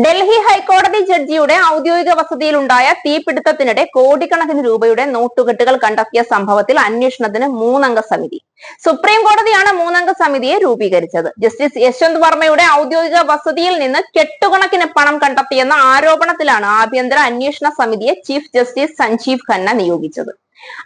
ഡൽഹി ഹൈക്കോടതി ജഡ്ജിയുടെ ഔദ്യോഗിക വസതിയിലുണ്ടായ തീപിടുത്തത്തിനിടെ കോടിക്കണക്കിന് രൂപയുടെ നോട്ടുകെട്ടുകൾ കണ്ടെത്തിയ സംഭവത്തിൽ അന്വേഷണത്തിന് 3-അംഗ സമിതി. സുപ്രീം കോടതിയാണ് 3-അംഗ സമിതിയെ രൂപീകരിച്ചത്. ജസ്റ്റിസ് യശ്വന്ത് വർമ്മയുടെ ഔദ്യോഗിക വസതിയിൽ നിന്ന് കെട്ടുകണക്കിന് പണം കണ്ടെത്തിയെന്ന ആരോപണത്തിലാണ് ആഭ്യന്തര അന്വേഷണ സമിതിയെ ചീഫ് ജസ്റ്റിസ് സഞ്ജീവ് ഖന്ന നിയോഗിച്ചത്.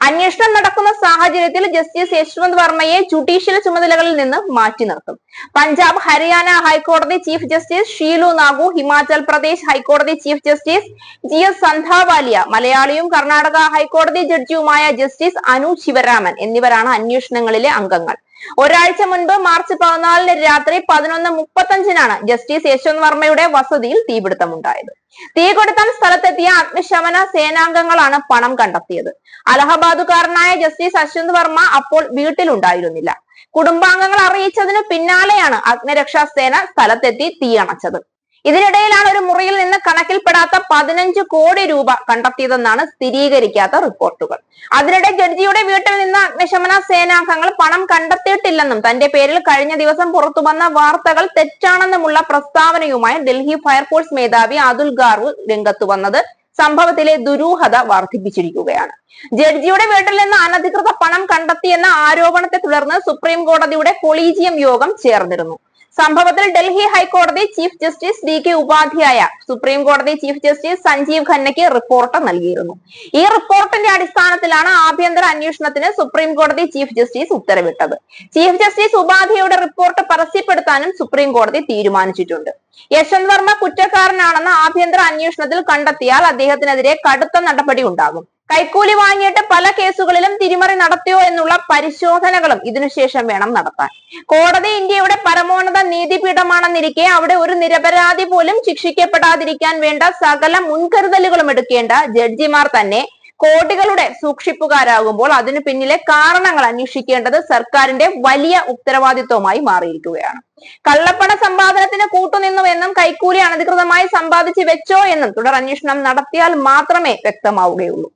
അന്വേഷണം നടക്കുന്ന സാഹചര്യത്തിൽ ജസ്റ്റിസ് യശ്വന്ത് വർമ്മയെ ജുഡീഷ്യൽ ചുമതലകളിൽ നിന്ന് മാറ്റി നിർത്തും. പഞ്ചാബ്, ഹരിയാന ഹൈക്കോടതി ചീഫ് ജസ്റ്റിസ് ഷീലു നാഗു, ഹിമാചൽ പ്രദേശ് ഹൈക്കോടതി ചീഫ് ജസ്റ്റിസ് GS സന്ധാവാലിയ, മലയാളിയും കർണാടക ഹൈക്കോടതി ജഡ്ജിയുമായ ജസ്റ്റിസ് അനു ശിവരാമൻ എന്നിവരാണ് അന്വേഷണങ്ങളിലെ അംഗങ്ങൾ. ഒരാഴ്ച മുൻപ് മാർച്ച് 14 രാത്രി 11:35 ജസ്റ്റിസ് യശ്വന്ത് വർമ്മയുടെ വസതിയിൽ തീപിടുത്തമുണ്ടായത്. തീ കൊടുത്താൻ സ്ഥലത്തെത്തിയ അഗ്നിശമന സേനാംഗങ്ങളാണ് പണം കണ്ടെത്തിയത്. അലഹബാദുകാരനായ ജസ്റ്റിസ് യശ്വന്ത് വർമ്മ അപ്പോൾ വീട്ടിലുണ്ടായിരുന്നില്ല. കുടുംബാംഗങ്ങൾ അറിയിച്ചതിന് പിന്നാലെയാണ് അഗ്നിരക്ഷാ സേന സ്ഥലത്തെത്തി തീയണച്ചത്. ഇതിനിടയിലാണ് ഒരു മുറിയിൽ നിന്ന് കണക്കിൽപ്പെടാത്ത 15 കോടി രൂപ കണ്ടെത്തിയതെന്നാണ് സ്ഥിരീകരിക്കാത്ത റിപ്പോർട്ടുകൾ. അതിനിടെ ജഡ്ജിയുടെ വീട്ടിൽ നിന്ന് അഗ്നിശമന സേനാംഗങ്ങൾ പണം കണ്ടെത്തിയിട്ടില്ലെന്നും തന്റെ പേരിൽ കഴിഞ്ഞ ദിവസം പുറത്തുവന്ന വാർത്തകൾ തെറ്റാണെന്നുമുള്ള പ്രസ്താവനയുമായി ഡൽഹി ഫയർഫോഴ്സ് മേധാവി അതുൽ ഗാർവ് രംഗത്തു വന്നത് സംഭവത്തിലെ ദുരൂഹത വർദ്ധിപ്പിച്ചിരിക്കുകയാണ്. ജഡ്ജിയുടെ വീട്ടിൽ നിന്ന് അനധികൃത പണം കണ്ടെത്തിയെന്ന ആരോപണത്തെ തുടർന്ന് സുപ്രീം കോടതിയുടെ കൊളീജിയം യോഗം ചേർന്നിരുന്നു. സംഭവത്തിൽ ഡൽഹി ഹൈക്കോടതി chief justice DK Upadhyay supreme കോടതി ചീഫ് ജസ്റ്റിസ് സഞ്ജീവ് ഖന്നയ്ക്ക് റിപ്പോർട്ട് നൽകിയിരുന്നു. ഈ റിപ്പോർട്ടിന്റെ അടിസ്ഥാനത്തിലാണ് ആഭ്യന്തര അന്വേഷണത്തിന് സുപ്രീം കോടതി ചീഫ് ജസ്റ്റിസ് ഉത്തരവിട്ടത്. ചീഫ് ജസ്റ്റിസ് ഉപാധ്യായയുടെ റിപ്പോർട്ട് പരസ്യപ്പെടുത്താനും സുപ്രീം കോടതി തീരുമാനിച്ചിട്ടുണ്ട്. യശ്വന്ത് വർമ്മ കുറ്റക്കാരനാണെന്ന് ആഭ്യന്തര അന്വേഷണത്തിൽ കണ്ടെത്തിയാൽ അദ്ദേഹത്തിനെതിരെ കടുത്ത നടപടി ഉണ്ടാകും. കൈക്കൂലി വാങ്ങിയിട്ട് പല കേസുകളിലും തിരിമറി നടത്തിയോ എന്നുള്ള പരിശോധനകളും ഇതിനുശേഷം വേണം നടത്താൻ. കോടതി ഇന്ത്യയുടെ പരമോന്നത നീതിപീഠമാണെന്നിരിക്കെ അവിടെ ഒരു നിരപരാധി പോലും ശിക്ഷിക്കപ്പെടാതിരിക്കാൻ വേണ്ട സകല മുൻകരുതലുകളും എടുക്കേണ്ട ജഡ്ജിമാർ തന്നെ കോടികളുടെ സൂക്ഷിപ്പുകാരാകുമ്പോൾ അതിനു പിന്നിലെ കാരണങ്ങൾ അന്വേഷിക്കേണ്ടത് സർക്കാരിന്റെ വലിയ ഉത്തരവാദിത്വമായി മാറിയിരിക്കുകയാണ്. കള്ളപ്പണ സമ്പാദനത്തിന് കൂട്ടുനിന്നുവെന്നും കൈക്കൂലി അനധികൃതമായി സമ്പാദിച്ചു വെച്ചോ എന്നും തുടർ അന്വേഷണം നടത്തിയാൽ മാത്രമേ വ്യക്തമാവുകയുള്ളൂ.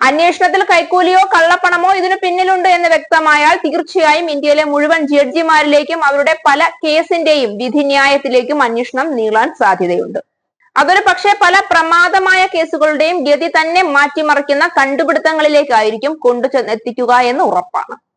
അന്വേഷണത്തിൽ കൈക്കൂലിയോ കള്ളപ്പണമോ ഇതിനു പിന്നിലുണ്ട് എന്ന് വ്യക്തമായാൽ തീർച്ചയായും ഇന്ത്യയിലെ മുഴുവൻ ജഡ്ജിമാരിലേക്കും അവരുടെ പല കേസിന്റെയും വിധിന്യായത്തിലേക്കും അന്വേഷണം നീളാൻ സാധ്യതയുണ്ട്. അതൊരു പക്ഷേ പല പ്രമാദമായ കേസുകളുടെയും ഗതി തന്നെ മാറ്റിമറിക്കുന്ന കണ്ടുപിടുത്തങ്ങളിലേക്കായിരിക്കും കൊണ്ടുചെന്നെത്തിക്കുക എന്ന് ഉറപ്പാണ്.